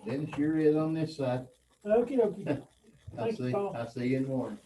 Dennis, you're it on this side. Okey dokey. I Thank you, see, Paul. I see you in the morning.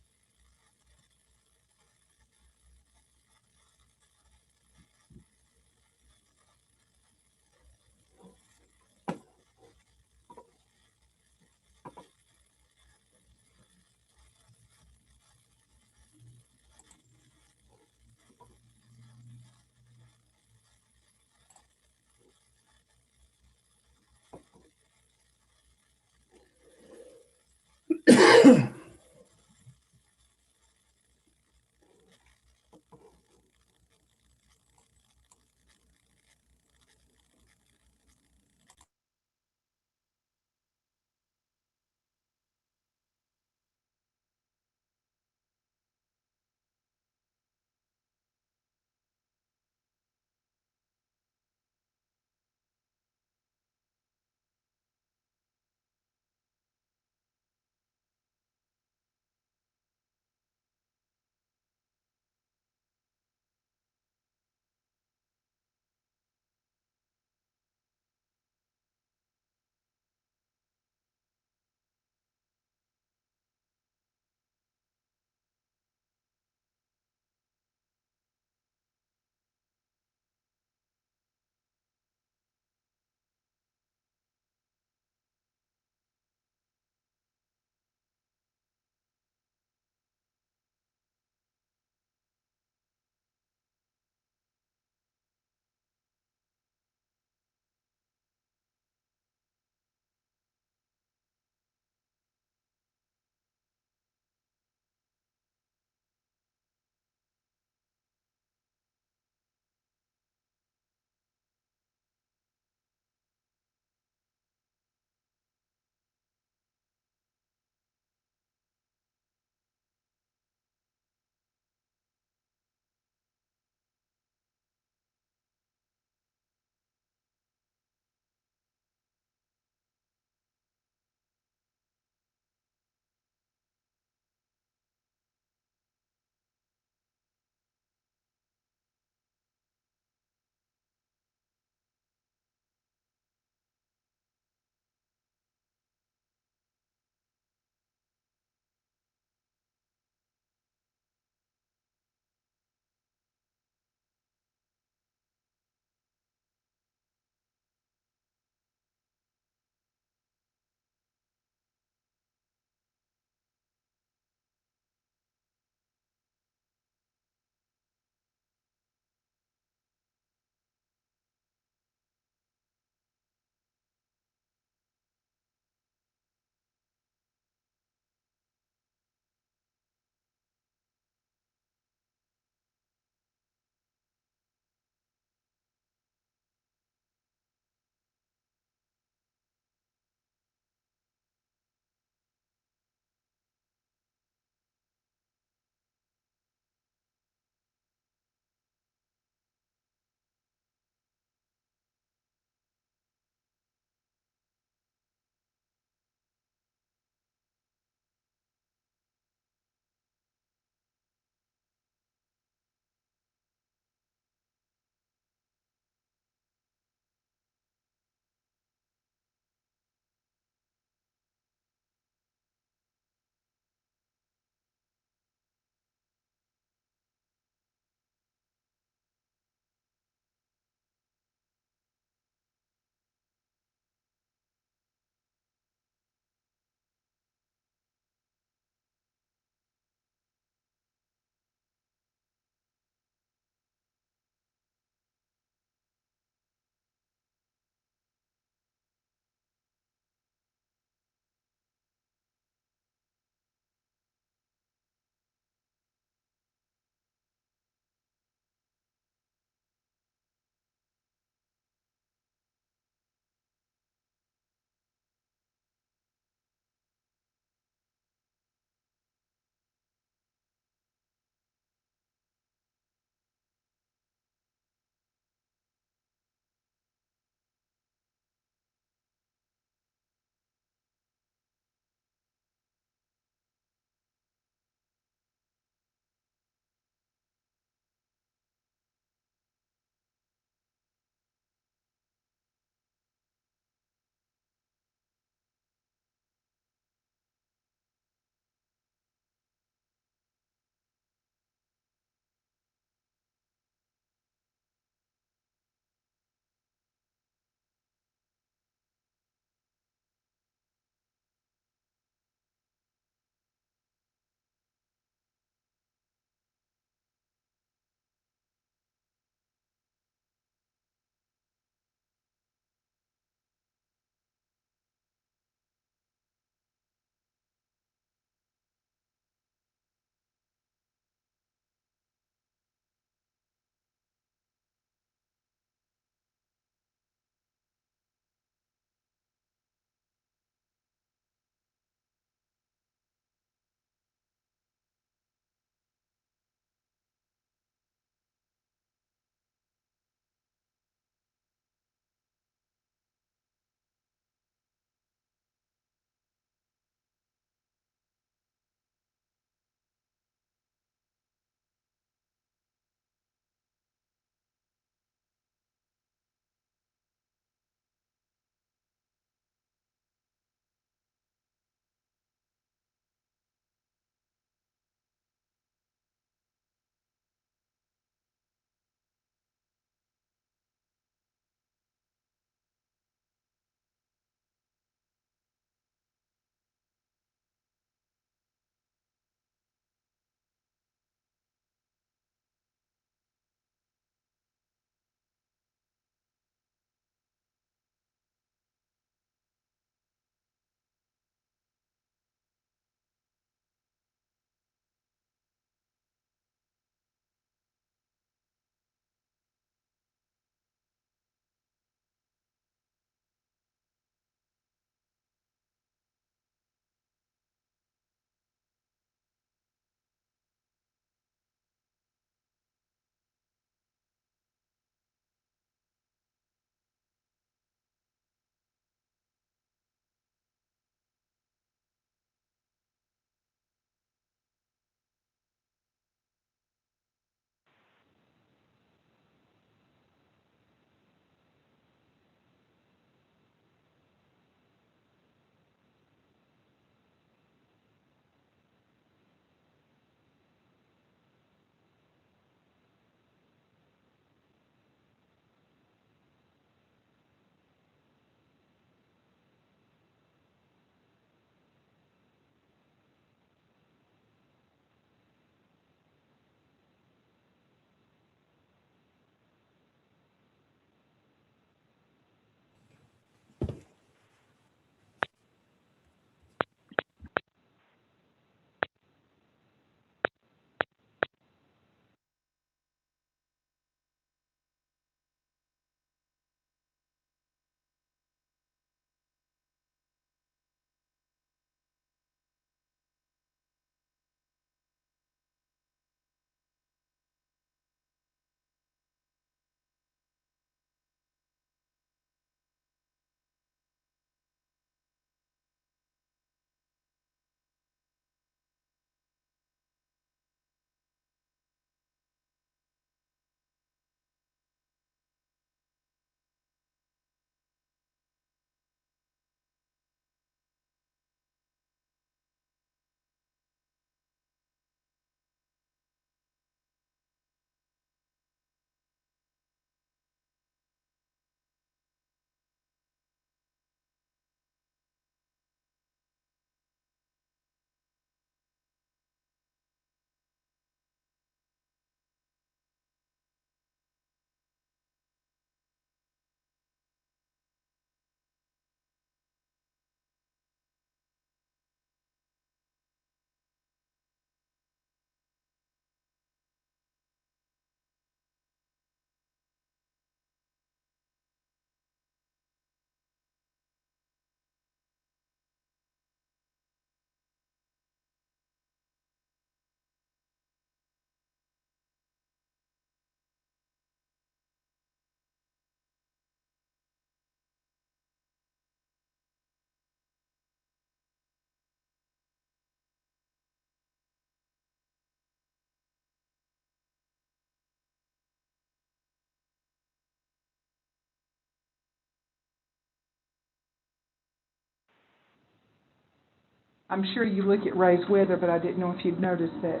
I'm sure you look at Ray's weather, but I didn't know if you'd noticed that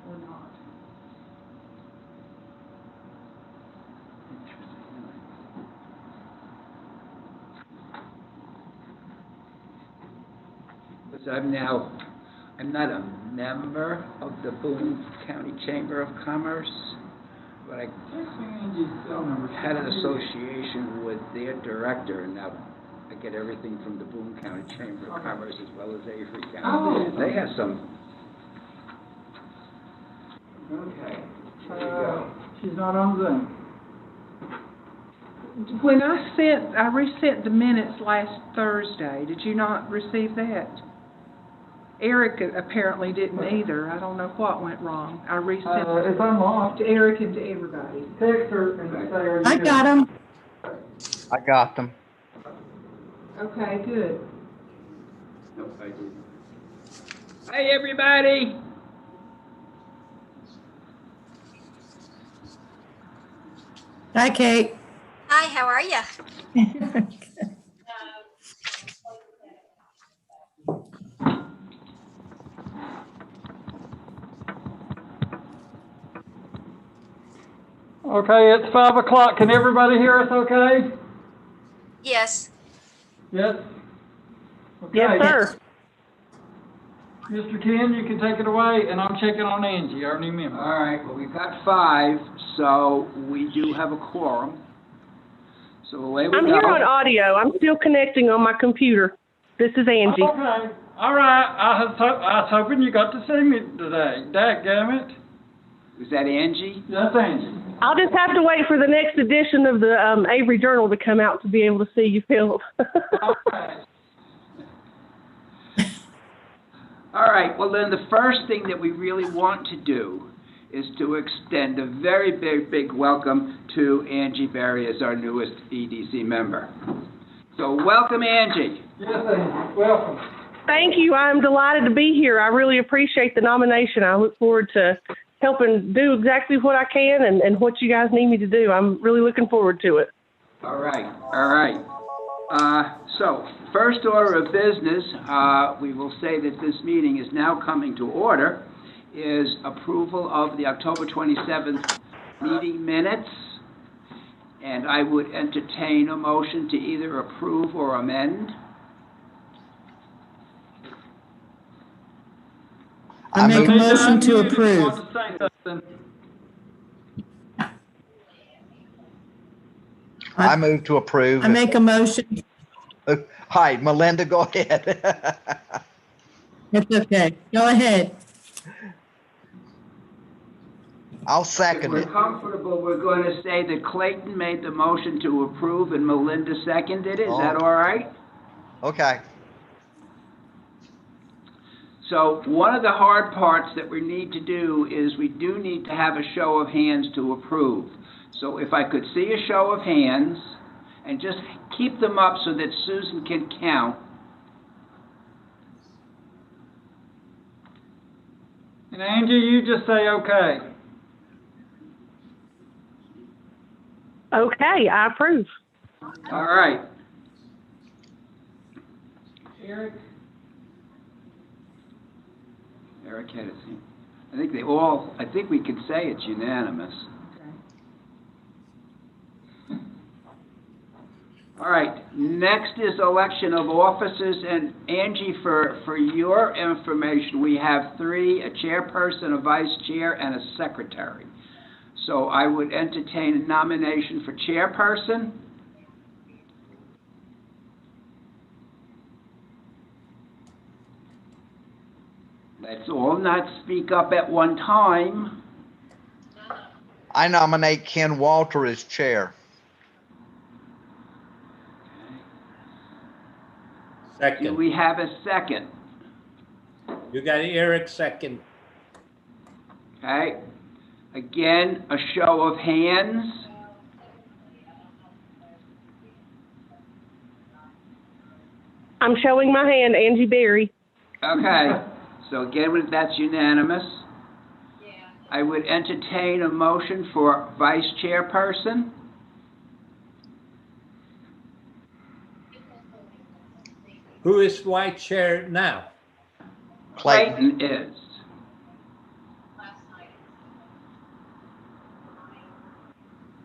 or not. Because I'm not a member of the Boone County Chamber of Commerce, but I had an association with their director, and now I get everything from the Boone County Chamber of Commerce as well as Avery County. They have some. Okay, here you go. She's not on Zoom. When I resent the minutes last Thursday. Did you not receive that? Eric apparently didn't either. I don't know what went wrong. I resent It's unlocked. to Eric and to everybody. Text her and say, are you I got them. I got them. Okay, good. Nope, I didn't. Hey, everybody! Hi, Kate. Hi, how are you? Okay, it's 5 o'clock. Can everybody hear us okay? Yes. Yes? Okay. Yes, sir. Mr. Ken, you can take it away, and I'm checking on Angie, our new member. All right, well, we've got 5, so we do have a quorum. So away we go. I'm here on audio. I'm still connecting on my computer. This is Angie. Okay. All right. I was hoping you got to see me today. Dadgummit. Was that Angie? That's Angie. I'll just have to wait for the next edition of the Avery Journal to come out to be able to see you, Philip. All right. All right, well then the first thing that we really want to do is to extend a very big welcome to Angie Berry as our newest EDC member. So welcome, Angie. Yes, Angie. Welcome. Thank you. I'm delighted to be here. I really appreciate the nomination. I look forward to helping do exactly what I can and what you guys need me to do. I'm really looking forward to it. All right. So, first order of business, we will say that this meeting is now coming to order, is approval of the October 27th meeting minutes. And I would entertain a motion to either approve or amend. I make a motion to You approve. want to say something? I move to approve. I make a motion. Hi, Melinda, go ahead. It's okay. Go ahead. I'll If second we're it. comfortable, we're going to say that Clayton made the motion to approve and Melinda seconded it. Is that all right? Okay. So one of the hard parts that we need to do is we do need to have a show of hands to approve. So if I could see a show of hands and just keep them up so that Susan can count. And Angie, you just say okay. Okay, I approve. All right. Eric? Eric had his hand. I think we could say it's unanimous. All right, next is election of officers, and Angie, for your information, we have 3, a chairperson, a vice chair, and a secretary. So I would entertain a nomination for chairperson. Let's all not speak up at one time. I nominate Ken Walter as chair. Do Second. we have a second? You got Eric second. Okay. Again, a show of hands. I'm showing my hand, Angie Berry. Okay. So again, that's unanimous. I would entertain a motion for vice chairperson. Who is vice chair now? Clayton. Clayton is.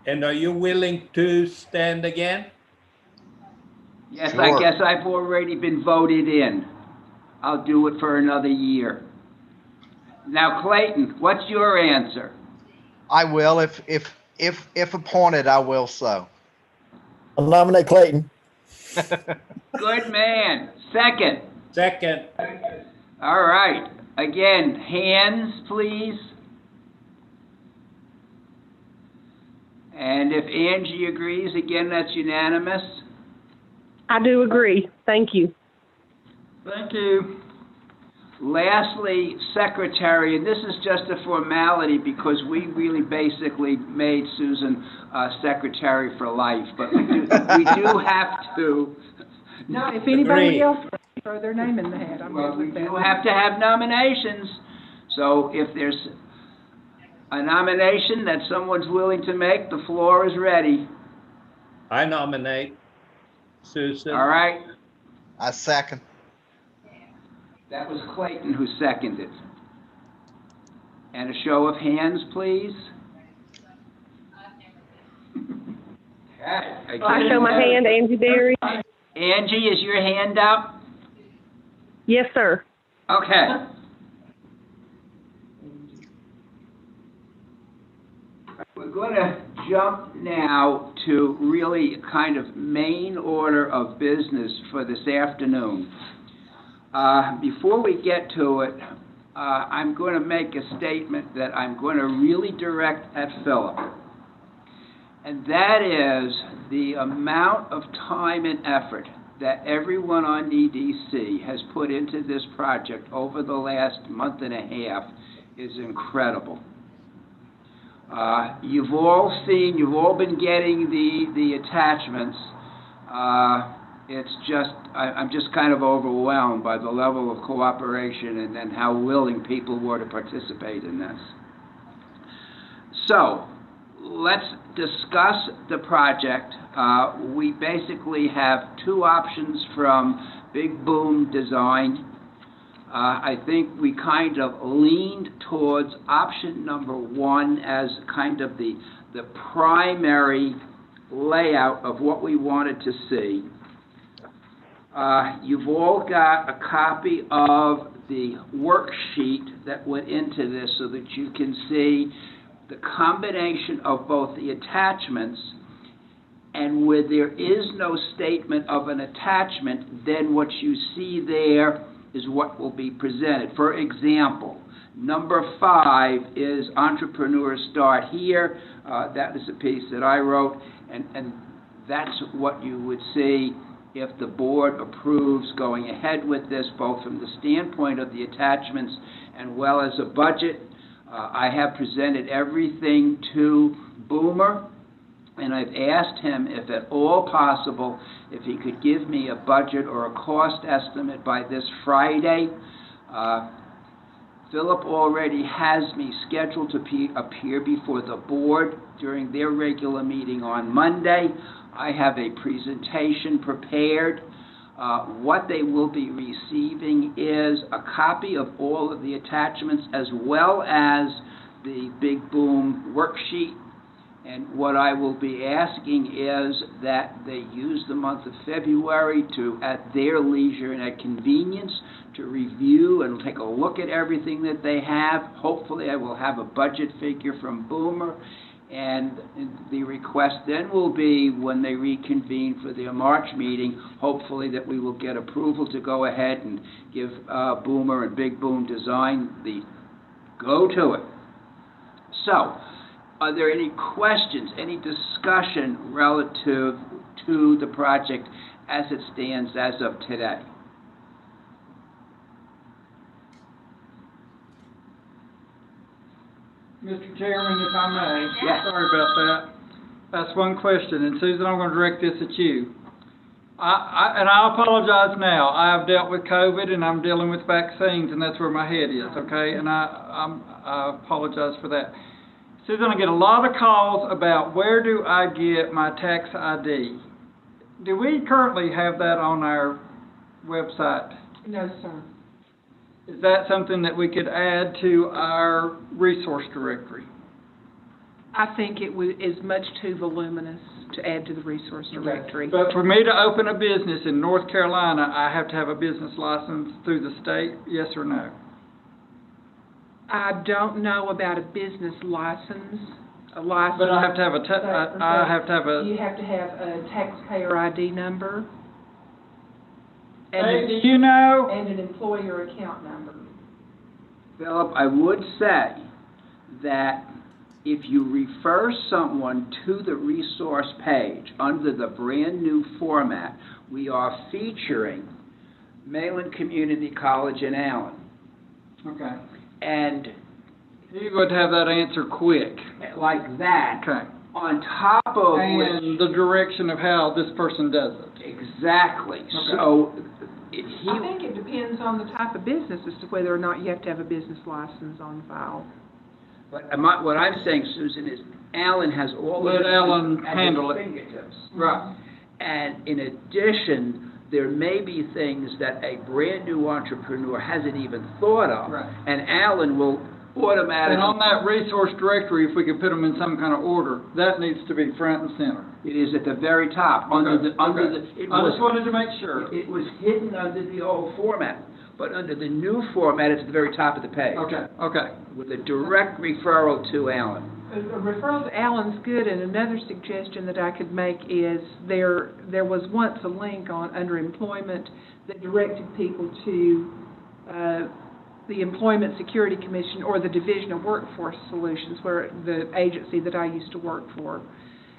And are you willing to stand again? Yes, Sure. I guess I've already been voted in. I'll do it for another year. Now, Clayton, what's your answer? I will, if appointed, I will so. I'll nominate Clayton. Good man. Second. Second. All right. Again, hands, please. And if Angie agrees, again, that's unanimous. I do agree. Thank you. Thank you. Lastly, secretary, and this is just a formality because we really basically made Susan secretary for life, but we do have to. No, if anybody Agree. else wants to throw their name in the hat, I'm Well, good we with do that. have to have nominations. So if there's a nomination that someone's willing to make, the floor is ready. I nominate Susan. All right? I second. That was Clayton who seconded. And a show of hands, please. Okay. I show my hand, Angie Berry. Angie, is your hand up? Yes, sir. Okay. We're going to jump now to really kind of main order of business for this afternoon. Before we get to it, I'm going to make a statement that I'm going to really direct at Philip. And that is the amount of time and effort that everyone on EDC has put into this project over the last month and a half is incredible. You've all seen, you've all been getting the attachments. It's just, I'm just kind of overwhelmed by the level of cooperation and how willing people were to participate in this. So, let's discuss the project. We basically have two options from Big Boom Design. I think we kind of leaned towards option number one as kind of the primary layout of what we wanted to see. You've all got a copy of the worksheet that went into this so that you can see the combination of both the attachments, and where there is no statement of an attachment, then what you see there is what will be presented. For example, number 5 is Entrepreneurs Start Here. That is a piece that I wrote, and that's what you would see if the board approves going ahead with this, both from the standpoint of the attachments and well as a budget. I have presented everything to Boomer, and I've asked him, if at all possible, if he could give me a budget or a cost estimate by this Friday. Philip already has me scheduled to appear before the board during their regular meeting on Monday. I have a presentation prepared. What they will be receiving is a copy of all of the attachments as well as the Big Boom worksheet. And what I will be asking is that they use the month of February to, at their leisure and at convenience, to review and take a look at everything that they have. Hopefully I will have a budget figure from Boomer. And the request then will be, when they reconvene for their March meeting, hopefully that we will get approval to go ahead and give Boomer and Big Boom Design the go to it. So, are there any questions, any discussion relative to the project as it stands as of today? Mr. Chairman, if I may. Yes. Sorry about that. That's one question, and Susan, I'm going to direct this at you. And I apologize now. I have dealt with COVID, and I'm dealing with vaccines, and that's where my head is, okay? And I apologize for that. Susan, I get a lot of calls about where do I get my tax ID. Do we currently have that on our website? No, sir. Is that something that we could add to our resource directory? I think it is much too voluminous to add to the resource directory. But for me to open a business in North Carolina, I have to have a business license through the state, yes or no? I don't know about a business license, a license. But I have to have I have to have a. You have to have a taxpayer ID number. Hey, do you know? And an employer account number. Philip, I would say that if you refer someone to the resource page under the brand new format, we are featuring Malin Community College in Allen. Okay. And you're going to have that answer quick. Like that. Okay. On top of and the direction of how this person does it. Exactly. Okay. So I think it depends on the type of business as to whether or not you have to have a business license on file. But what I'm saying, Susan, is Alan has all Let of it Alan at handle his it. fingertips. Right. And in addition, there may be things that a brand new entrepreneur hasn't even thought of. Right. And Alan will automatically. And on that resource directory, if we could put them in some kind of order, that needs to be front and center. It is at the very top. Okay. I just wanted to make sure. It was hidden under the old format. But under the new format, it's at the very top of the page. Okay, okay. With a direct referral to Alan. A referral to Alan's good, and another suggestion that I could make is there was once a link under employment that directed people to the Employment Security Commission or the Division of Workforce Solutions, where the agency that I used to work for.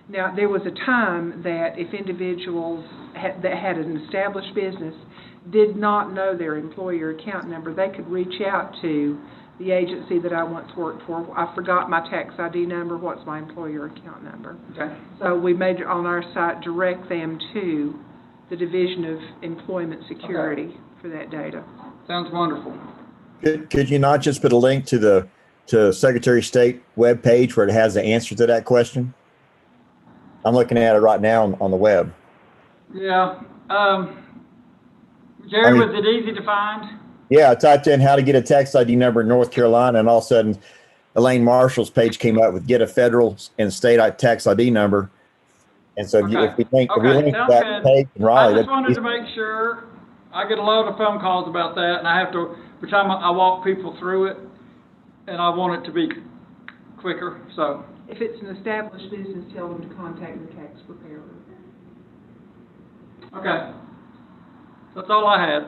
Now, there was a time that if individuals that had an established business did not know their employer account number, they could reach out to the agency that I once worked for. I forgot my tax ID number. What's my employer account number? Okay. So we made on our site direct them to the Division of Employment Security for that data. Sounds wonderful. Could you not just put a link to the Secretary of State webpage where it has the answer to that question? I'm looking at it right now on the web. Yeah. Jerry, was it easy to find? Yeah, I typed in how to get a tax ID number in North Carolina, and all of a sudden, Elaine Marshall's page came up with get a federal and state tax ID number. And so if we link to that page in Raleigh, I just wanted to make sure. I get a lot of phone calls about that, and I have to, every time I walk people through it, and I want it to be quicker, so. If it's an established business, tell them to contact the tax preparer. Okay. That's all I had.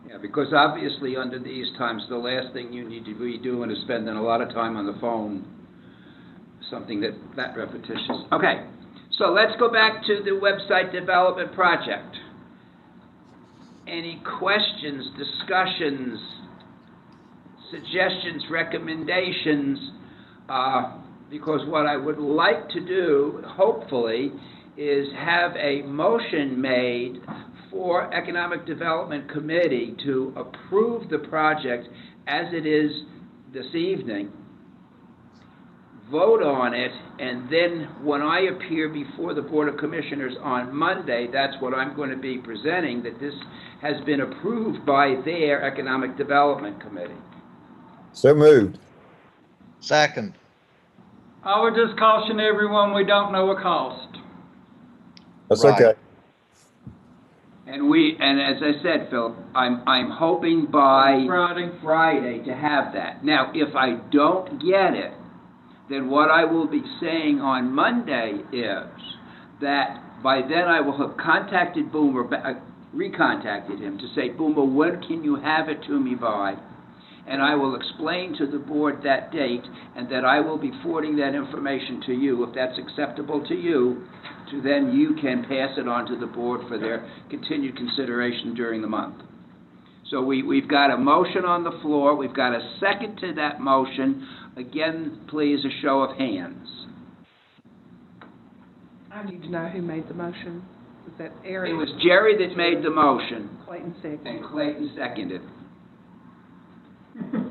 Yeah, because obviously under these times, the last thing you need to be doing is spending a lot of time on the phone, something that repetitious. Okay, so let's go back to the website development project. Any questions, discussions, suggestions, recommendations? Because what I would like to do, hopefully, is have a motion made for Economic Development Committee to approve the project as it is this evening, vote on it, and then when I appear before the Board of Commissioners on Monday, that's what I'm going to be presenting, that this has been approved by their Economic Development Committee. So moved. Second. I would just caution everyone, we don't know a cost. That's Right. okay. And as I said, Philip, I'm hoping by Friday to have that. Now, if I don't get it, then what I will be saying on Monday is that by then I will have contacted Boomer, recontacted him to say, Boomer, when can you have it to me by? And I will explain to the board that date, and that I will be forwarding that information to you, if that's acceptable to you, to then you can pass it on to the board for their continued consideration during the month. So we've got a motion on the floor. We've got a second to that motion. Again, please, a show of hands. I need to know who made the motion. Was that Eric? It was Jerry that made the motion. Clayton seconded. And Clayton seconded. It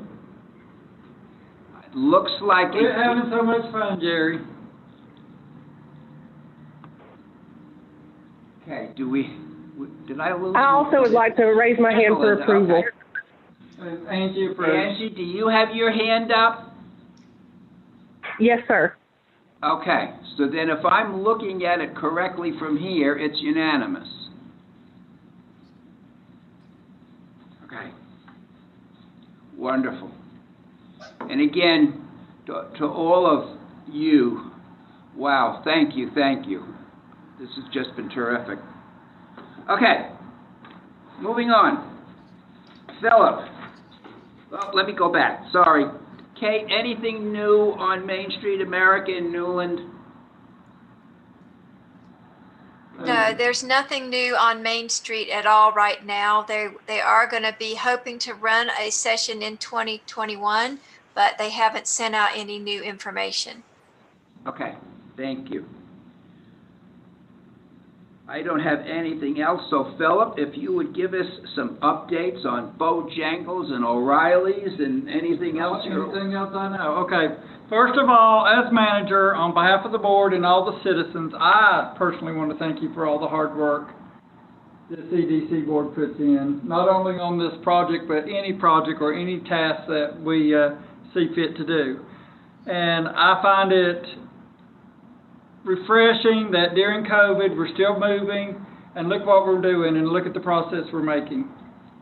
looks like We're having so much fun, Jerry. Okay, did I lose? I also would like to raise my hand for approval. Okay. Angie approves. Angie, do you have your hand up? Yes, sir. Okay, so then if I'm looking at it correctly from here, it's unanimous. Okay. Wonderful. And again, to all of you, wow, thank you, thank you. This has just been terrific. Okay, moving on. Philip, well, let me go back, sorry. Kate, anything new on Main Street America in Newland? No, there's nothing new on Main Street at all right now. They are going to be hoping to run a session in 2021, but they haven't sent out any new information. Okay, thank you. I don't have anything else, so Philip, if you would give us some updates on Bojangles and O'Reilly's and anything else. Anything else I know? Okay. First of all, as manager, on behalf of the board and all the citizens, I personally want to thank you for all the hard work the CDC board puts in, not only on this project, but any project or any task that we see fit to do. And I find it refreshing that during COVID we're still moving, and look what we're doing, and look at the process we're making.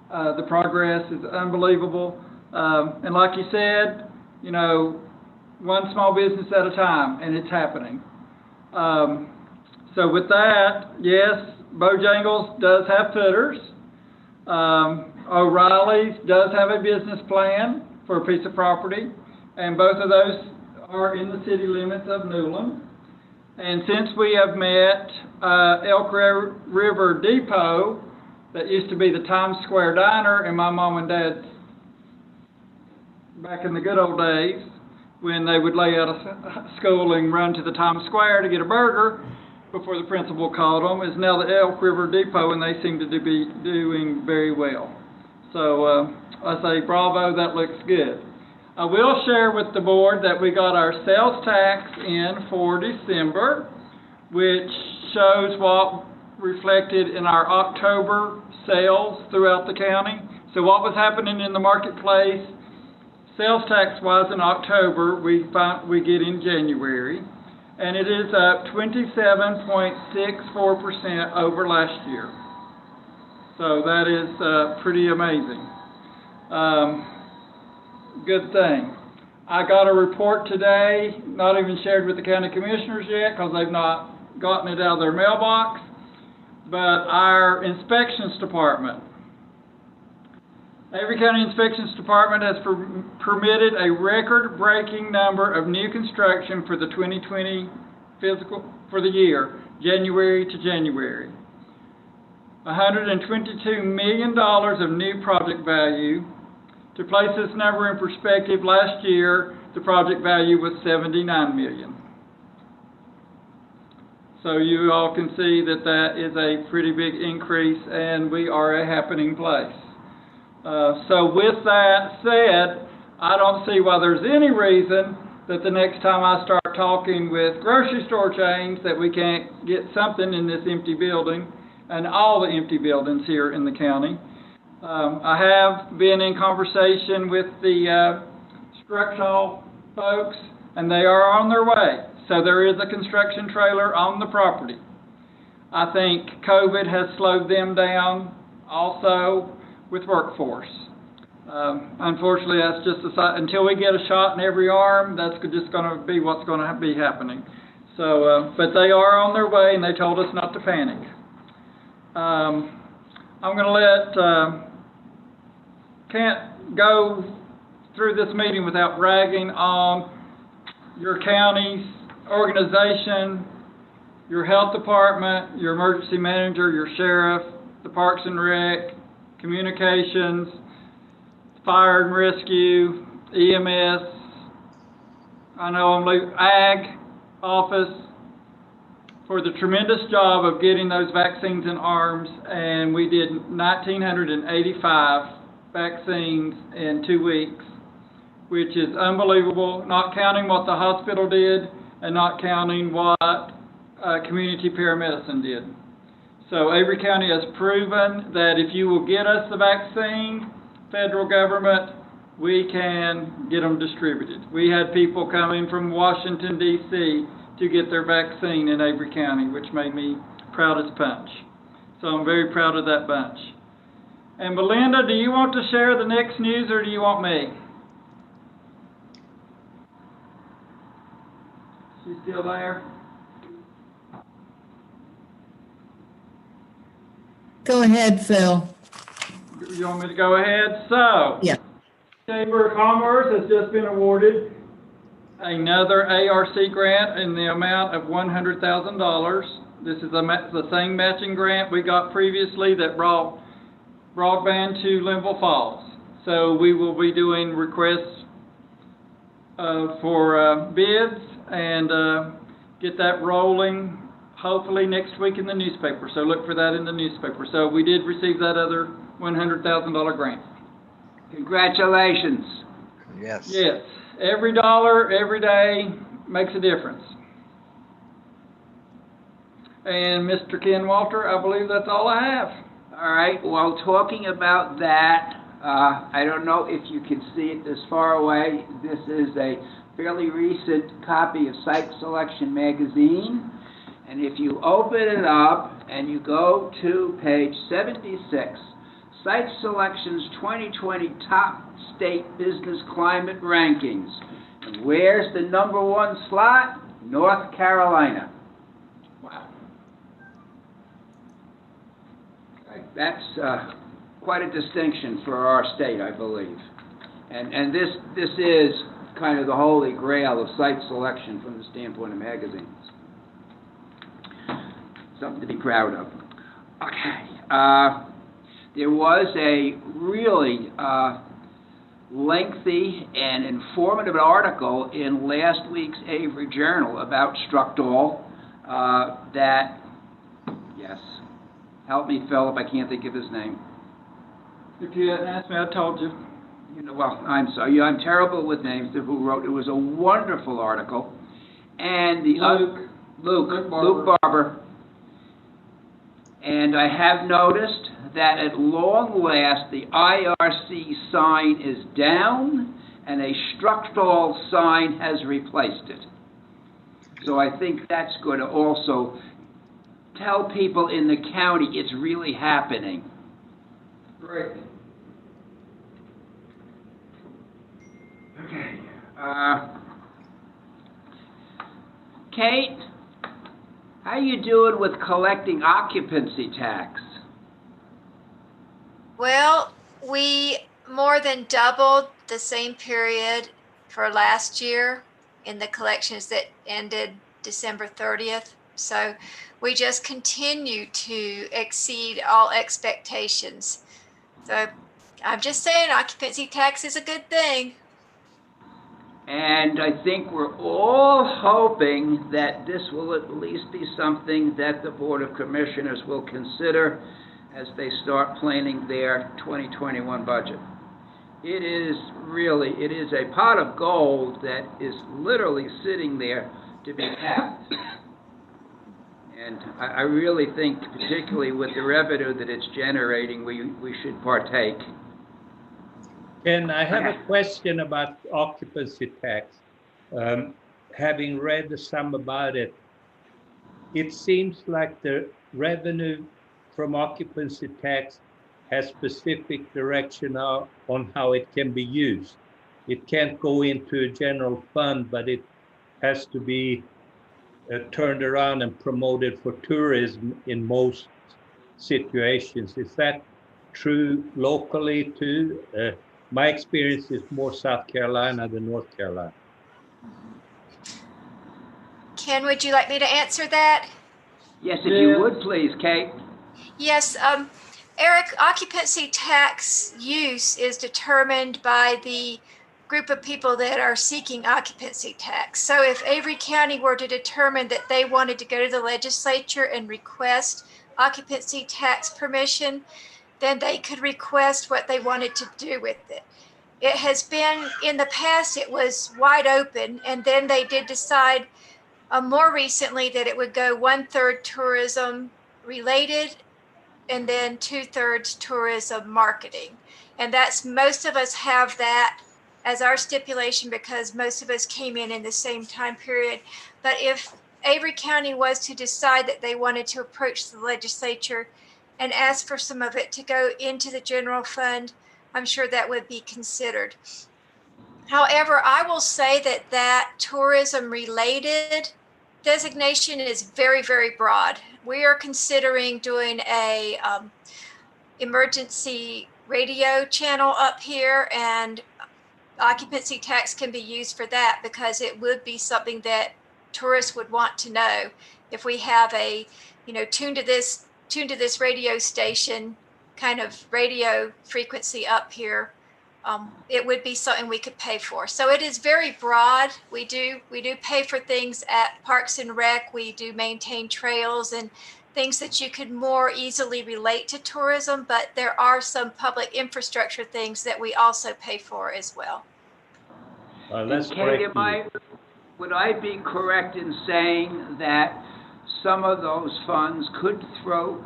The progress is unbelievable, and like you said, you know, one small business at a time, and it's happening. So with that, yes, Bojangles does have footers. O'Reilly's does have a business plan for a piece of property, and both of those are in the city limits of Newland. And since we have met, Elk River Depot, that used to be the Times Square Diner and my mom and dad's back in the good old days, when they would lay out of school and run to the Times Square to get a burger before the principal called them, is now the Elk River Depot, and they seem to be doing very well. So I say bravo, that looks good. I will share with the board that we got our sales tax in for December, which shows what reflected in our October sales throughout the county. So what was happening in the marketplace, sales tax wise in October, we get in January, and it is up 27.64% over last year. So that is pretty amazing. Good thing. I got a report today, not even shared with the county commissioners yet because they've not gotten it out of their mailbox, but our inspections department, Avery County Inspections Department has permitted a record-breaking number of new construction for the 2020 for the year, January to January. $122 million of new project value. To place this number in perspective, last year the project value was $79 million. So you all can see that that is a pretty big increase, and we are a happening place. So with that said, I don't see why there's any reason that the next time I start talking with grocery store chains that we can't get something in this empty building and all the empty buildings here in the county. I have been in conversation with the structural folks, and they are on their way. So there is a construction trailer on the property. I think COVID has slowed them down also with workforce. Unfortunately, that's just until we get a shot in every arm, that's just going to be what's going to be happening. So, but they are on their way, and they told us not to panic. I'm going to can't go through this meeting without bragging on your county's organization, your health department, your emergency manager, your sheriff, the Parks and Rec, communications, fire and rescue, EMS, I know I'm ag office, for the tremendous job of getting those vaccines in arms, and we did 1,985 vaccines in 2 weeks, which is unbelievable, not counting what the hospital did and not counting what community paramedicine did. So Avery County has proven that if you will get us the vaccine, federal government, we can get them distributed. We had people coming from Washington, D.C. to get their vaccine in Avery County, which made me proud as punch. So I'm very proud of that bunch. And Belinda, do you want to share the next news or do you want me? She's still there? Go ahead, Phil. You want me to go ahead? So, Yeah. Chamber of Commerce has just been awarded another ARC grant in the amount of $100,000. This is the same matching grant we got previously that brought broadband to Linville Falls. So we will be doing requests for bids and get that rolling hopefully next week in the newspaper. So look for that in the newspaper. So we did receive that other $100,000 grant. Congratulations. Yes. Yes, every dollar, every day makes a difference. And Mr. Ken Walter, I believe that's all I have. All right, well, talking about that, I don't know if you can see it this far away. This is a fairly recent copy of Site Selection magazine. And if you open it up and you go to page 76, Site Selection's 2020 Top State Business Climate Rankings. And where's the #1 slot? North Carolina. Wow. That's quite a distinction for our state, I believe. And this is kind of the holy grail of site selection from the standpoint of magazines. Something to be proud of. Okay. There was a really lengthy and informative article in last week's Avery Journal about Structol that, yes, help me, Philip, I can't think of his name. If you hadn't asked me, I told you. You know, well, I'm sorry, I'm terrible with names. Who wrote it? It was a wonderful article. And the Luke Barber. And I have noticed that at long last the IRC sign is down and a Structol sign has replaced it. So I think that's going to also tell people in the county it's really happening. Great. Okay. Kate, how you doing with collecting occupancy tax? Well, we more than doubled the same period for last year in the collections that ended December 30th. So we just continue to exceed all expectations. So I'm just saying occupancy tax is a good thing. And I think we're all hoping that this will at least be something that the Board of Commissioners will consider as they start planning their 2021 budget. It is a pot of gold that is literally sitting there to be tapped. And I really think, particularly with the revenue that it's generating, we should partake. Ken, I have a question about occupancy tax. Having read some about it, it seems like the revenue from occupancy tax has specific direction on how it can be used. It can't go into a general fund, but it has to be turned around and promoted for tourism in most situations. Is that true locally too? My experience is more South Carolina than North Carolina. Ken, would you like me to answer that? Yes, if you would, please, Kate. Yes, Eric, occupancy tax use is determined by the group of people that are seeking occupancy tax. So if Avery County were to determine that they wanted to go to the legislature and request occupancy tax permission, then they could request what they wanted to do with it. It has been, in the past, it was wide open, and then they did decide more recently that it would go 1/3 tourism related and then 2/3 tourism marketing. And that's, most of us have that as our stipulation because most of us came in the same time period. But if Avery County was to decide that they wanted to approach the legislature and ask for some of it to go into the general fund, I'm sure that would be considered. However, I will say that that tourism related designation is very, very broad. We are considering doing a emergency radio channel up here, and occupancy tax can be used for that because it would be something that tourists would want to know. If we have a, tune to this radio station kind of radio frequency up here, it would be something we could pay for. So it is very broad. We do pay for things at Parks and Rec. We do maintain trails and things that you could more easily relate to tourism, but there are some public infrastructure things that we also pay for as well. Kate, would I be correct in saying that some of those funds could flow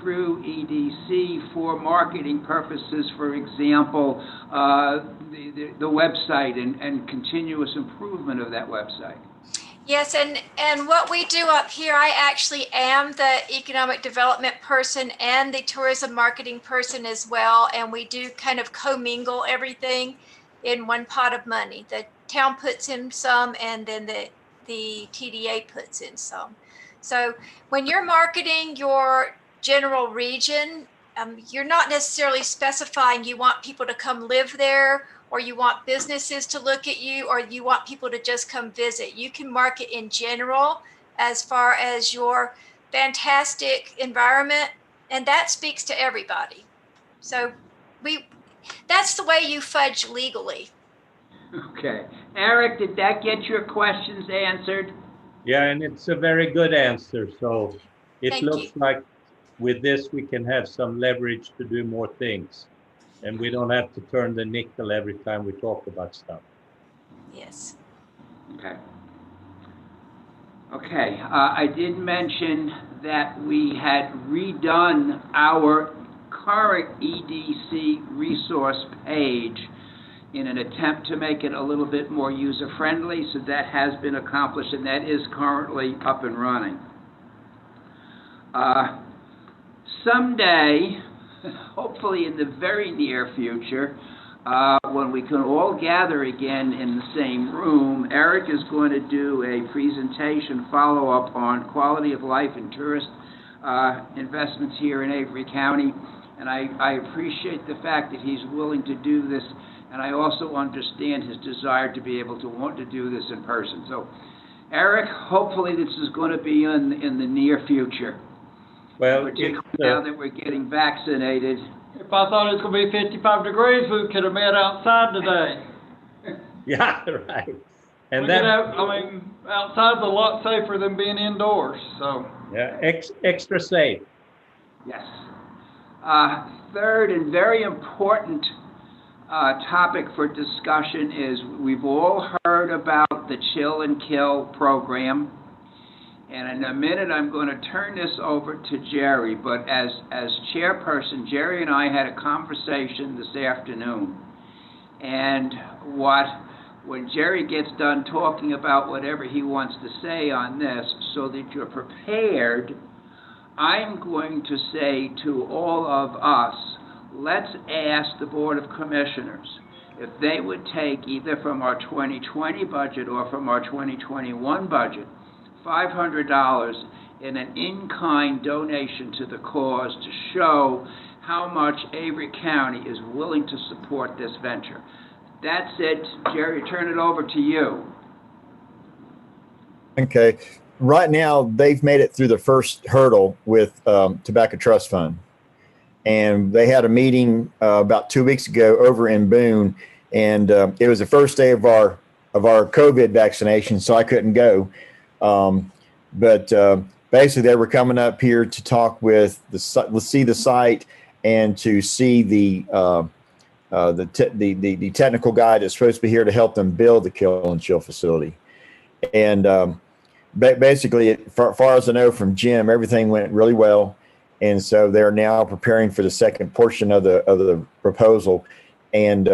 through EDC for marketing purposes, for example, the website and continuous improvement of that website? Yes, and what we do up here, I actually am the economic development person and the tourism marketing person as well, and we do kind of commingle everything in one pot of money. The town puts in some, and then the TDA puts in some. So when you're marketing your general region, you're not necessarily specifying you want people to come live there, or you want businesses to look at you, or you want people to just come visit. You can market in general as far as your fantastic environment, and that speaks to everybody. So that's the way you fudge legally. Okay. Eric, did that get your questions answered? Yeah, and it's a very good answer. So it looks like with this, we can have some leverage to do more things. And we don't have to turn the nickel every time we talk about stuff. Yes. Okay. Okay. I did mention that we had redone our current EDC resource page in an attempt to make it a little bit more user-friendly. So that has been accomplished, and that is currently up and running. Someday, hopefully in the very near future, when we can all gather again in the same room, Eric is going to do a presentation follow-up on quality of life and tourist investments here in Avery County. And I appreciate the fact that he's willing to do this, and I also understand his desire to be able to want to do this in person. So, Eric, hopefully this is going to be in the near future. Well, particularly now that we're getting vaccinated. If I thought it was going to be 55 degrees, we could have met outside today. Yeah, right. And outside's a lot safer than being indoors. So. Yeah, extra safe. Yes. Third and very important topic for discussion is we've all heard about the Chill and Kill program. And in a minute, I'm going to turn this over to Jerry. But as chairperson, Jerry and I had a conversation this afternoon. And when Jerry gets done talking about whatever he wants to say on this, so that you're prepared, I'm going to say to all of us, let's ask the Board of Commissioners if they would take either from our 2020 budget or from our 2021 budget, $500 in an in-kind donation to the cause to show how much Avery County is willing to support this venture. That's it. Jerry, turn it over to you. Okay. Right now, they've made it through the first hurdle with Tobacco Trust Fund. And they had a meeting about 2 weeks ago over in Boone. And it was the first day of our COVID vaccination, so I couldn't go. But basically, they were coming up here to talk with see the site and to see the technical guy that's supposed to be here to help them build the Kill and Chill facility. And basically, as far as I know from Jim, everything went really well. And so they're now preparing for the second portion of the proposal. And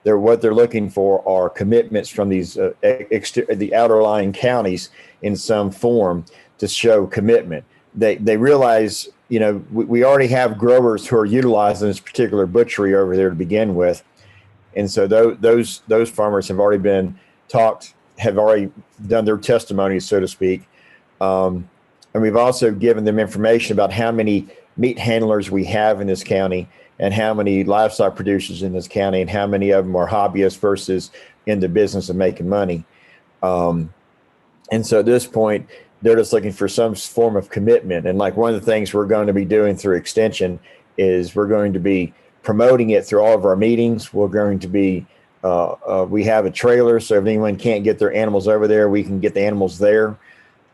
what they're looking for are commitments from these the outerlying counties in some form to show commitment. They realize, you know, we already have growers who are utilizing this particular butchery over there to begin with. And so those farmers have already been talked, have already done their testimonies, so to speak. And we've also given them information about how many meat handlers we have in this county and how many livestock producers in this county and how many of them are hobbyists versus in the business of making money. And so at this point, they're just looking for some form of commitment. And like one of the things we're going to be doing through Extension is we're going to be promoting it through all of our meetings. We're going to be, we have a trailer, so if anyone can't get their animals over there, we can get the animals there.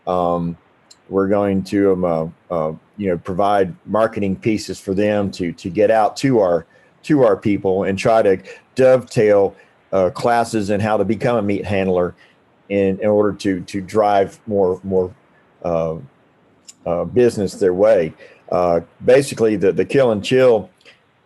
We're going to, provide marketing pieces for them to get out to our people and try to dovetail classes in how to become a meat handler in order to drive more business their way. Basically, the kill and chill,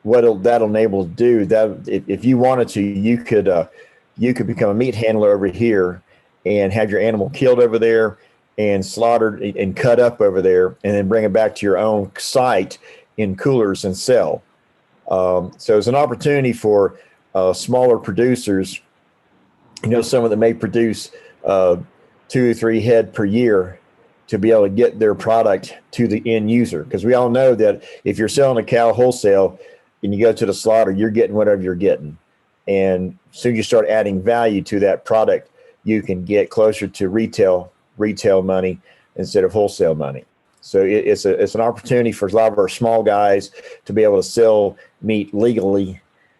that'll enable to do that. If you wanted to, you could become a meat handler over here and have your animal killed over there and slaughtered and cut up over there, and then bring it back to your own site in coolers and sell. So it's an opportunity for smaller producers. You know, someone that may produce 2 or 3 head per year to be able to get their product to the end user. Because we all know that if you're selling a cow wholesale and you go to the slaughter, you're getting whatever you're getting. And soon you start adding value to that product, you can get closer to retail money instead of wholesale money. So it's an opportunity for a lot of our small guys to be able to sell meat legally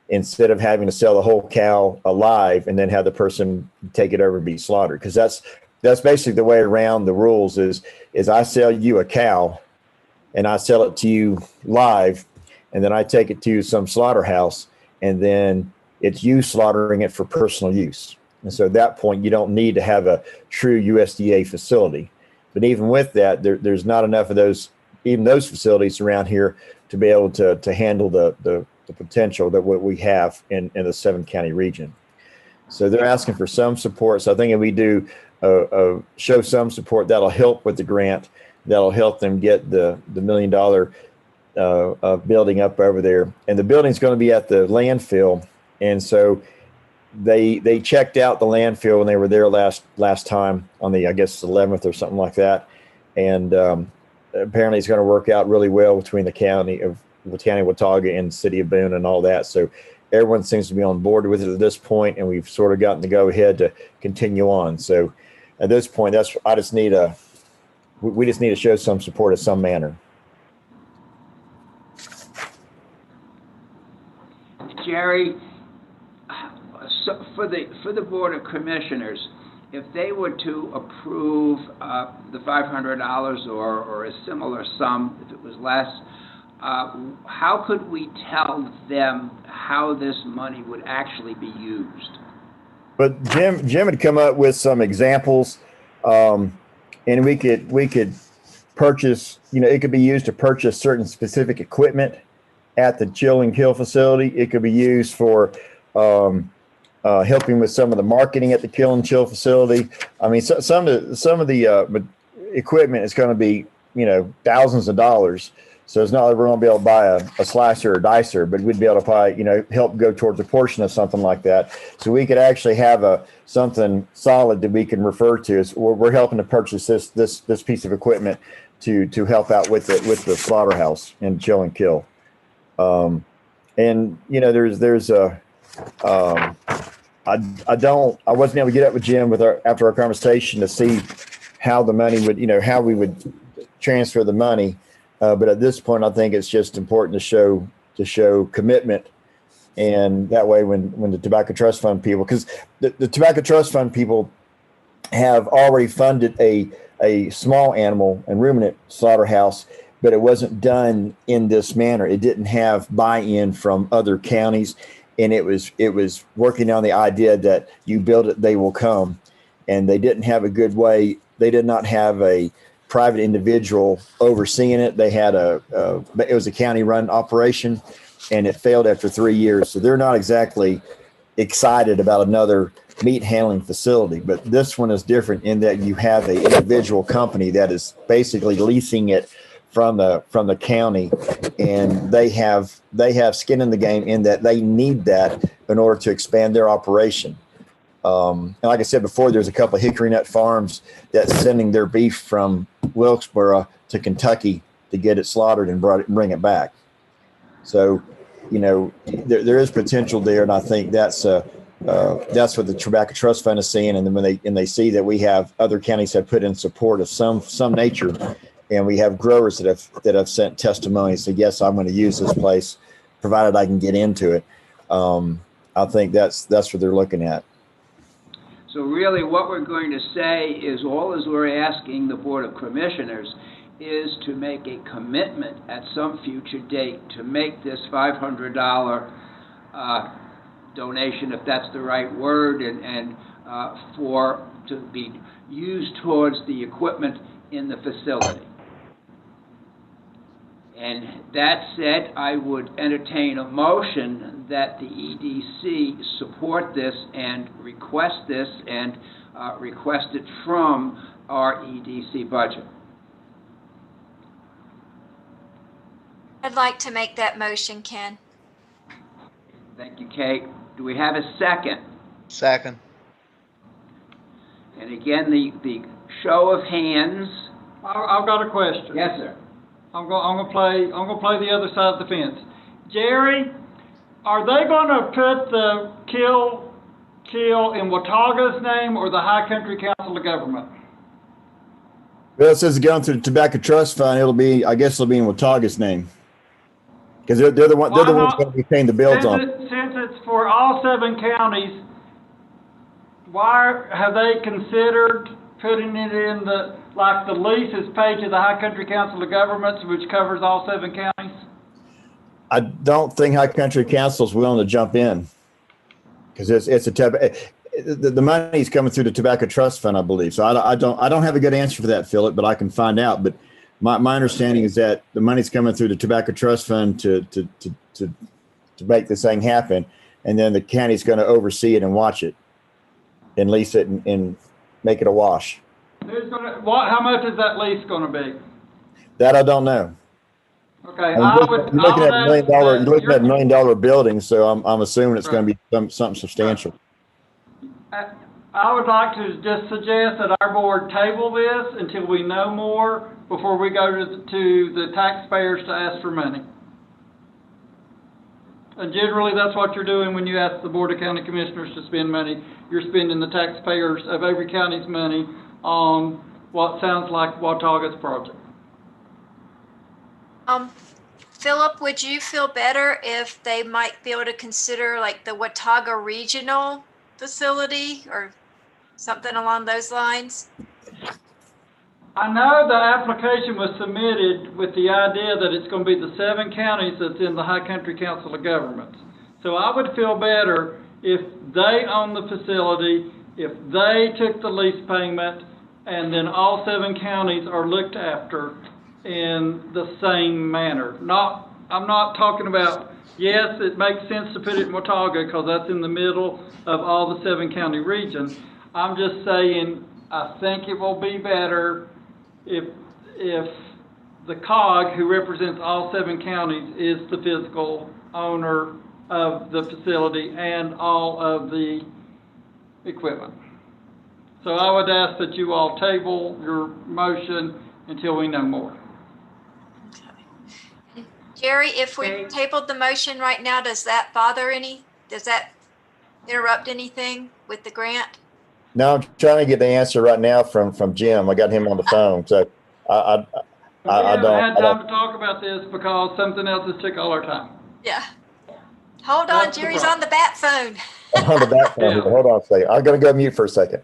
instead of having to sell the whole cow alive and then have the person take it over and be slaughtered. Because that's basically the way around the rules is I sell you a cow and I sell it to you live, and then I take it to some slaughterhouse, and then it's you slaughtering it for personal use. And so at that point, you don't need to have a true USDA facility. But even with that, there's not enough of those facilities around here to be able to handle the potential that what we have in the 7-county region. So they're asking for some support. So I think if we do show some support, that'll help with the grant. That'll help them get the $1 million building up over there. And the building's going to be at the landfill. And so they checked out the landfill when they were there last time on the, I guess, 11th or something like that. And apparently it's going to work out really well between the county of Watauga and the city of Boone and all that. So everyone seems to be on board with it at this point, and we've sort of gotten the go ahead to continue on. So at this point, we just need to show some support in some manner. Jerry, so for the Board of Commissioners, if they were to approve the $500 or a similar sum, if it was less, how could we tell them how this money would actually be used? But Jim had come up with some examples, and we could purchase. You know, it could be used to purchase certain specific equipment at the chill and kill facility. It could be used for helping with some of the marketing at the kill and chill facility. I mean, some of the equipment is going to be, you know, thousands of dollars. So it's not like we're going to be able to buy a slicer or dicer, but we'd be able to buy, you know, help go towards a portion of something like that. So we could actually have something solid that we can refer to as we're helping to purchase this piece of equipment to help out with the slaughterhouse and chill and kill. And you know, I wasn't able to get up with Jim after our conversation to see how the money would, you know, how we would transfer the money. But at this point, I think it's just important to show commitment, and that way, when the Tobacco Trust Fund people, because the Tobacco Trust Fund people have already funded a small animal and ruminant slaughterhouse, but it wasn't done in this manner. It didn't have buy-in from other counties, and it was working on the idea that you build it, they will come, and they didn't have a good way. They did not have a private individual overseeing it. They had it was a county-run operation, and it failed after 3 years. So they're not exactly excited about another meat handling facility. But this one is different in that you have an individual company that is basically leasing it from the county, and they have skin in the game in that they need that in order to expand their operation. And like I said before, there's a couple of hickory nut farms that's sending their beef from Wilkesboro to Kentucky to get it slaughtered and bring it back. So, there is potential there, and I think that's what the Tobacco Trust Fund is seeing. And then when they see that we have other counties have put in support of some nature, and we have growers that have sent testimonies. So yes, I'm going to use this place, provided I can get into it. I think that's what they're looking at. So really what we're going to say is all as we're asking the Board of Commissioners is to make a commitment at some future date to make this $500 donation, if that's the right word, and to be used towards the equipment in the facility. And that said, I would entertain a motion that the EDC support this and request this, and request it from our EDC budget. I'd like to make that motion, Ken. Thank you, Kate. Do we have a second? Second. And again, the show of hands. I've got a question. Yes, sir. I'm gonna play the other side of the fence. Jerry, are they gonna put the kill in Watauga's name or the High Country Council of Government? Well, it says going through the Tobacco Trust Fund. I guess it'll be in Watauga's name, because they're the ones going to be paying the bills on. Since it's for all 7 counties, why have they considered putting it in the lease is paid to the High Country Council of Governments, which covers all 7 counties? I don't think High Country Council is willing to jump in, because the money's coming through the Tobacco Trust Fund, I believe. So I don't have a good answer for that, Philip, but I can find out. But my understanding is that the money's coming through the Tobacco Trust Fund to make this thing happen, and then the county's going to oversee it and watch it, and lease it and make it a wash. How much is that lease going to be? That I don't know. Okay, you're looking at $1 million building, so I'm assuming it's going to be something substantial. I would like to just suggest that our board table this until we know more before we go to the taxpayers to ask for money. And generally, that's what you're doing when you ask the Board of County Commissioners to spend money. You're spending the taxpayers of every county's money on what sounds like Watauga's project. Philip, would you feel better if they might be able to consider like the Watauga Regional Facility or something along those lines? I know the application was submitted with the idea that it's going to be the 7 counties that's in the High Country Council of Governments. So I would feel better if they own the facility, if they took the lease payment, and then all 7 counties are looked after in the same manner. I'm not talking about, yes, it makes sense to put it in Watauga because that's in the middle of all the 7 county regions. I'm just saying, I think it will be better if the COG, who represents all 7 counties, is the physical owner of the facility and all of the equipment. So I would ask that you all table your motion until we know more. Okay. Jerry, if we tabled the motion right now, does that interrupt anything with the grant? No, I'm trying to get the answer right now from Jim. I got him on the phone, so I We haven't had time to talk about this because something else has took all our time. Yeah. Hold on, Jerry's on the bat phone. On the back phone. Hold on a second. I'm going to go mute for a second.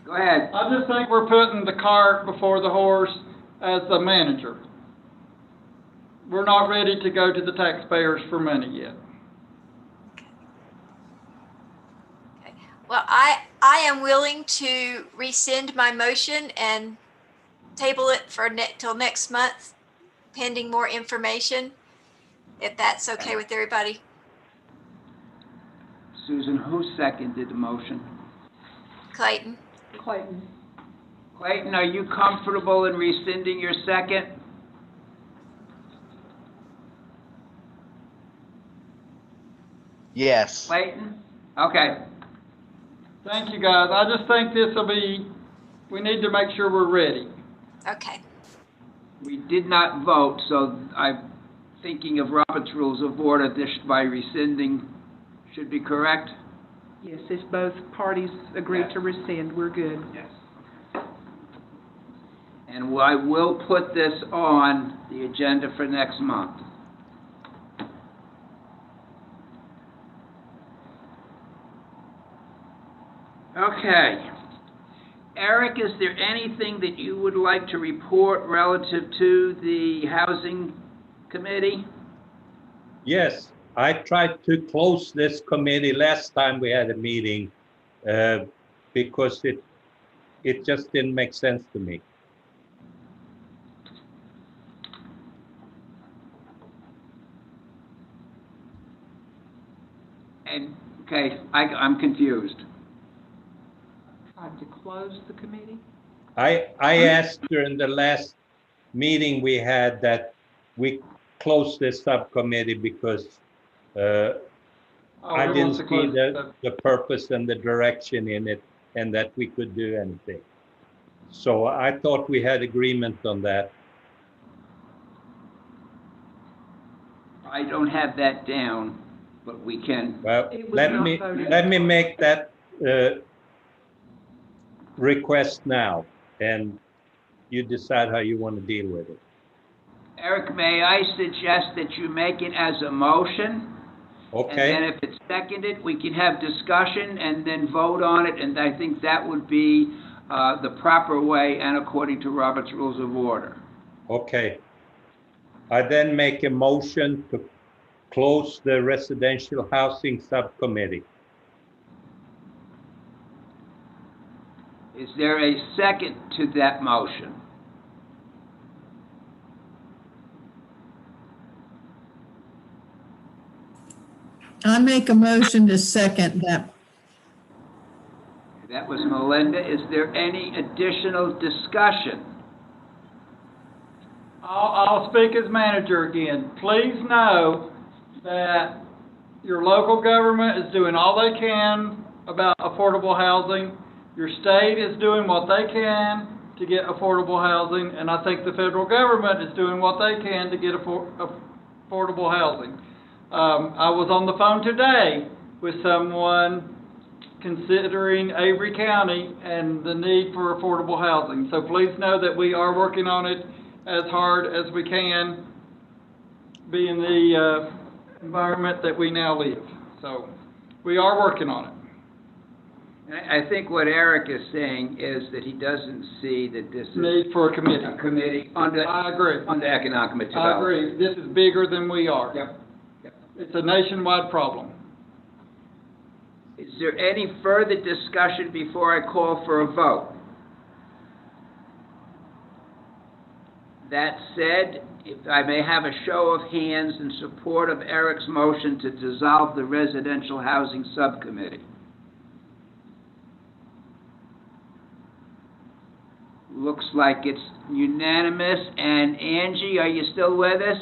Go ahead. I just think we're putting the cart before the horse as the manager. We're not ready to go to the taxpayers for money yet. Okay. Well, I am willing to rescind my motion and table it for till next month, pending more information, if that's okay with everybody. Susan, who seconded the motion? Clayton? Clayton. Clayton, are you comfortable in rescinding your second? Yes. Clayton? Okay. Thank you, guys. I just think we need to make sure we're ready. Okay. We did not vote, so I'm thinking of Robert's Rules of Order, this by rescinding should be correct? Yes, if both parties agree Yes. to rescind, we're good. Yes. And I will put this on the agenda for next month. Okay. Eric, is there anything that you would like to report relative to the Housing Committee? Yes, I tried to close this committee last time we had a meeting because it just didn't make sense to me. And, okay, I'm confused. Tried to close the committee? I asked during the last meeting we had that we close this subcommittee because I didn't see the purpose and the direction in it and that we could do anything. So I thought we had agreement on that. I don't have that down, but we can. Well, let me make that request now, and you decide how you want to deal with it. Eric, may I suggest that you make it as a motion? Okay. And then if it's seconded, we can have discussion and then vote on it, and I think that would be the proper way and according to Robert's Rules of Order. Okay. I then make a motion to close the residential housing subcommittee. Is there a second to that motion? I make a motion to second that. That was Melinda. Is there any additional discussion? I'll speak as manager again. Please know that your local government is doing all they can about affordable housing. Your state is doing what they can to get affordable housing, and I think the federal government is doing what they can to get affordable housing. I was on the phone today with someone considering Avery County and the need for affordable housing. So please know that we are working on it as hard as we can, being the environment that we now live. So we are working on it. I think what Eric is saying is that he doesn't see that this is need for a committee. A committee under. I agree. Under economic development. I agree. This is bigger than we are. Yep. It's a nationwide problem. Is there any further discussion before I call for a vote? That said, if I may have a show of hands in support of Eric's motion to dissolve the residential housing subcommittee. Looks like it's unanimous. And Angie, are you still with us?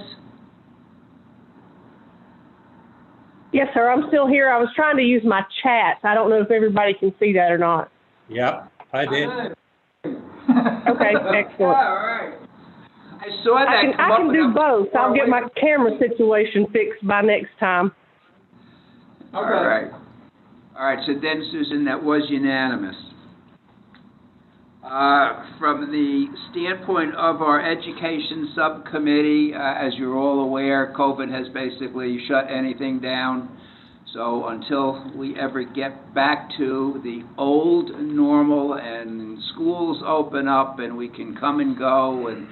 Yes, sir. I'm still here. I was trying to use my chat. I don't know if everybody can see that or not. Yep, I did. Okay, excellent. All right. I saw that. I can do both. I'll get my camera situation fixed by next time. Okay. All right. All right, so then, Susan, that was unanimous. From the standpoint of our education subcommittee, as you're all aware, COVID has basically shut anything down. So until we ever get back to the old normal and schools open up and we can come and go and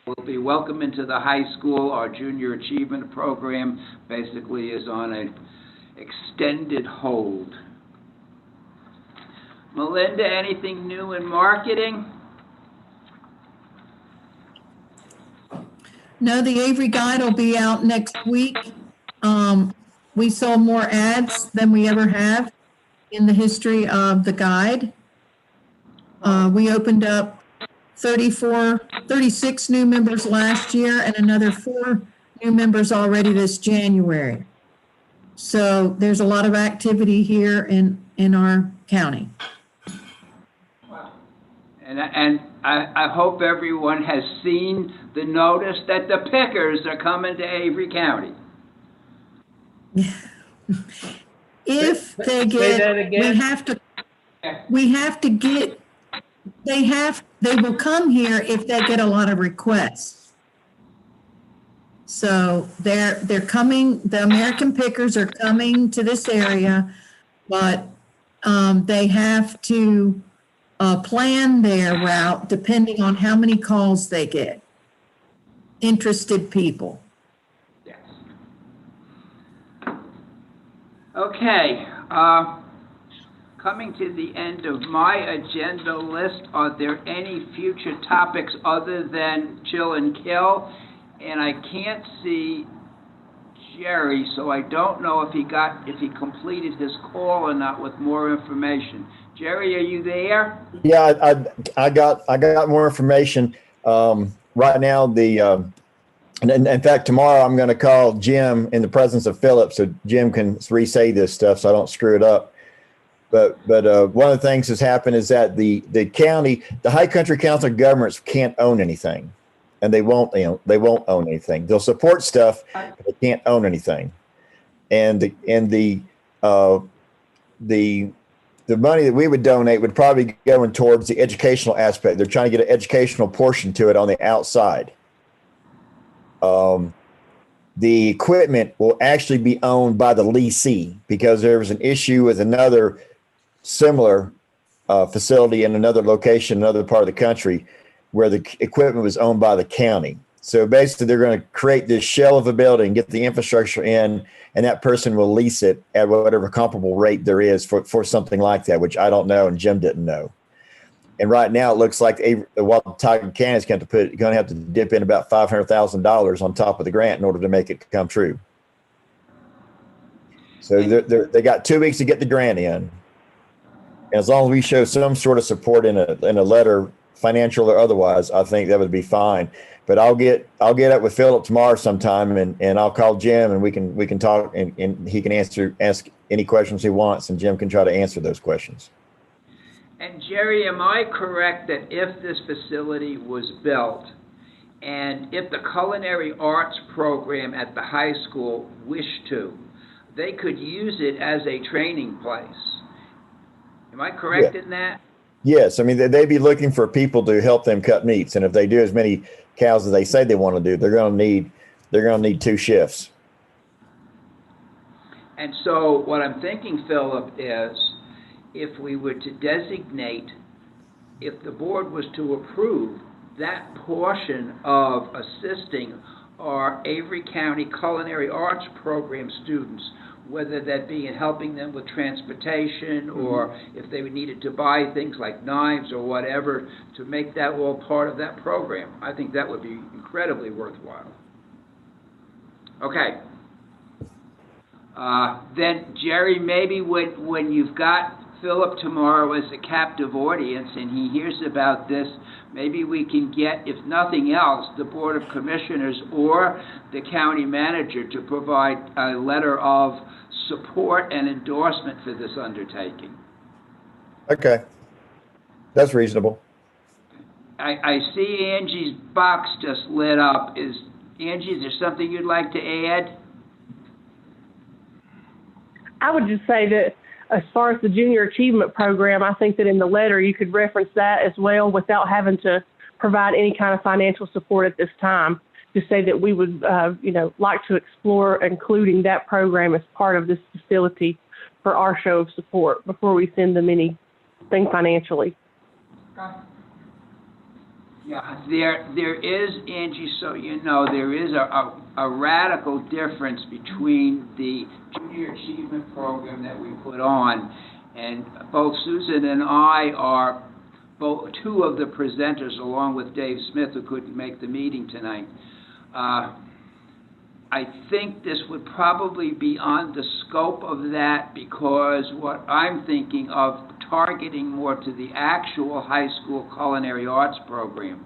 we'll be welcome into the high school, our junior achievement program basically is on an extended hold. Melinda, anything new in marketing? No, the Avery Guide will be out next week. We sold more ads than we ever have in the history of the guide. We opened up 36 new members last year and another 4 new members already this January. So there's a lot of activity here in our county. And I hope everyone has seen the notice that the pickers are coming to Avery County. If they Say get, that again? we have to get, they will come here if they get a lot of requests. So they're coming, the American pickers are coming to this area, but they have to plan their route depending on how many calls they get. Interested people. Yes. Okay. Coming to the end of my agenda list, are there any future topics other than chill and kill? And I can't see Jerry, so I don't know if he completed his call or not with more information. Jerry, are you there? Yeah, I got more information. Right now, in fact, tomorrow I'm going to call Jim in the presence of Philip so Jim can re-say this stuff so I don't screw it up. But one of the things that's happened is that the county, the High Country Council of Governments can't own anything, and they won't own anything. They'll support stuff, but they can't own anything. And the money that we would donate would probably be going towards the educational aspect. They're trying to get an educational portion to it on the outside. The equipment will actually be owned by the leasee because there was an issue with another similar facility in another location, another part of the country, where the equipment was owned by the county. So basically, they're going to create this shell of a building, get the infrastructure in, and that person will lease it at whatever comparable rate there is for something like that, which I don't know and Jim didn't know. And right now, it looks like Tiger County is going to have to dip in about $500,000 on top of the grant in order to make it come true. So they got 2 weeks to get the grant in. And as long as we show some sort of support in a letter, financial or otherwise, I think that would be fine. But I'll get up with Philip tomorrow sometime, and I'll call Jim, and we can talk, and he can ask any questions he wants, and Jim can try to answer those questions. And Jerry, am I correct that if this facility was built, and if the culinary arts program at the high school wished to, they could use it as a training place? Am I correct in that? Yes, I mean they'd be looking for people to help them cut meats, and if they do as many cows as they say they want to do, they're going to need 2 shifts. And so what I'm thinking, Philip, is if we were to designate, if the board was to approve that portion of assisting our Avery County Culinary Arts Program students, whether that be in helping them with transportation or if they needed to buy things like knives or whatever, to make that all part of that program, I think that would be incredibly worthwhile. Okay. Then, Jerry, maybe when you've got Philip tomorrow as a captive audience and he hears about this, maybe we can get, if nothing else, the Board of Commissioners or the county manager to provide a letter of support and endorsement for this undertaking. Okay. That's reasonable. I see Angie's box just lit up. Angie, is there something you'd like to add? I would just say that as far as the Junior Achievement Program, I think that in the letter you could reference that as well without having to provide any kind of financial support at this time. Just say that we would, like to explore including that program as part of this facility for our show of support before we send them anything financially. Yeah, there is, Angie, so you know, there is a radical difference between the Junior Achievement Program that we put on, and both Susan and I are both 2 of the presenters, along with Dave Smith, who couldn't make the meeting tonight. I think this would probably be on the scope of that, because what I'm thinking of targeting more to the actual high school culinary arts program.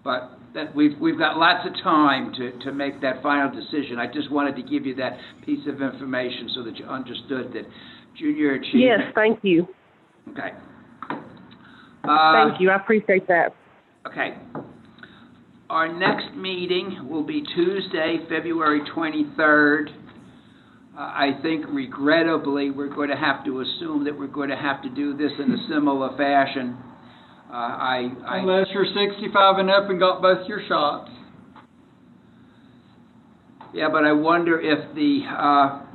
But that we've got lots of time to make that final decision. I just wanted to give you that piece of information so that you understood that junior achievement. Yes, thank you. Okay. Thank you. I appreciate that. Okay. Our next meeting will be Tuesday, February 23rd. I think regrettably we're going to have to assume that we're going to have to do this in a similar fashion. Unless you're 65 and up and got both your shots. Yeah, but I wonder if the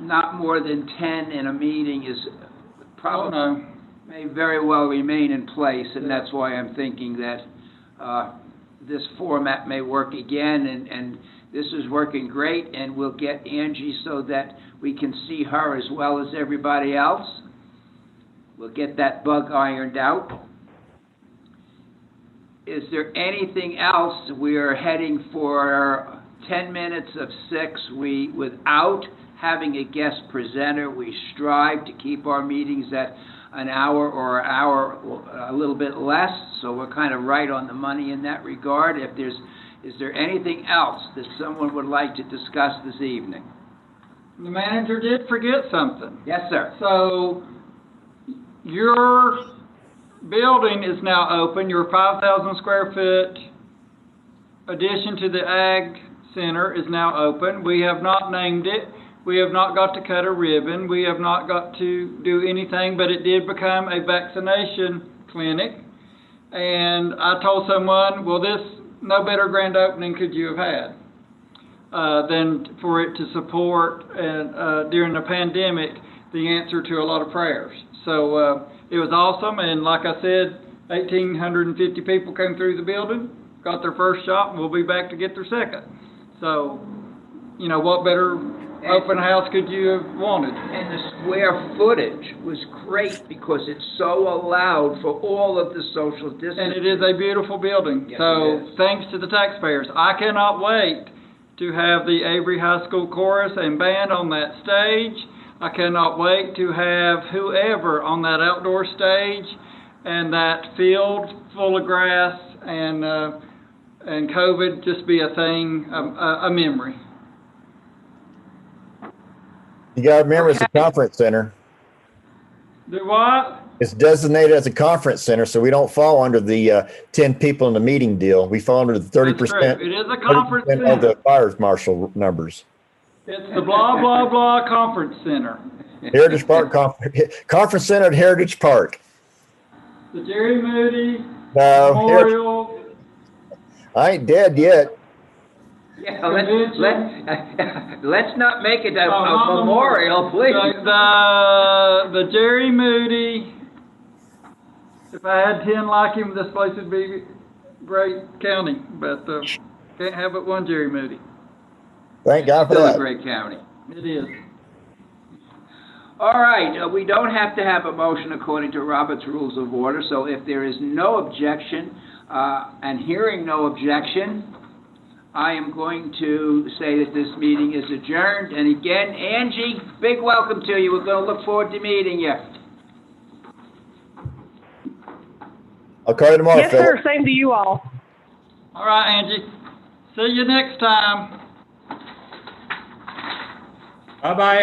not more than 10 in a meeting is probably may very well remain in place, and that's why I'm thinking that this format may work again, and this is working great, and we'll get Angie so that we can see her as well as everybody else. We'll get that bug ironed out. Is there anything else? We are heading for 10 minutes of 6. Without having a guest presenter, we strive to keep our meetings at an hour or an hour, a little bit less, so we're kind of right on the money in that regard. Is there anything else that someone would like to discuss this evening? The manager did forget something. Yes, sir. So your building is now open, your 5,000 square foot addition to the Ag Center is now open. We have not named it. We have not got to cut a ribbon. We have not got to do anything, but it did become a vaccination clinic. And I told someone, well, this, no better grand opening could you have had than for it to support, during the pandemic, the answer to a lot of prayers. So it was awesome, and like I said, 1,850 people came through the building, got their first shot, and we'll be back to get their second. So, you know, what better open house could you have wanted? And the square footage was great because it so allowed for all of the social distancing. And it is a beautiful building. Yes, so thanks to the taxpayers. I cannot wait to have the Avery High School Chorus and Band on that stage. I cannot wait to have whoever on that outdoor stage and that field full of grass and COVID just be a thing, a memory. You got to remember, it's a conference center. Do what? It's designated as a conference center, so we don't fall under the 10 people in the meeting deal. We fall under the 30%. It is a conference center. Of the fire marshal numbers. It's the blah, blah, blah conference center. Heritage Park Conference Center at Heritage Park. The Jerry Moody Memorial. I ain't dead yet. Yeah, let's not make it a memorial, please. The Jerry Moody. If I had 10 like him, this place would be great county, but can't have but one Jerry Moody. Thank God for Still that. a great county. It is. All right, we don't have to have a motion according to Robert's Rules of Order, so if there is no objection, and hearing no objection, I am going to say that this meeting is adjourned. And again, Angie, big welcome to you. We're going to look forward to meeting you. I'll call you tomorrow, Yes, Phil. sir. Same to you all. All right, Angie. See you next time. Bye-bye.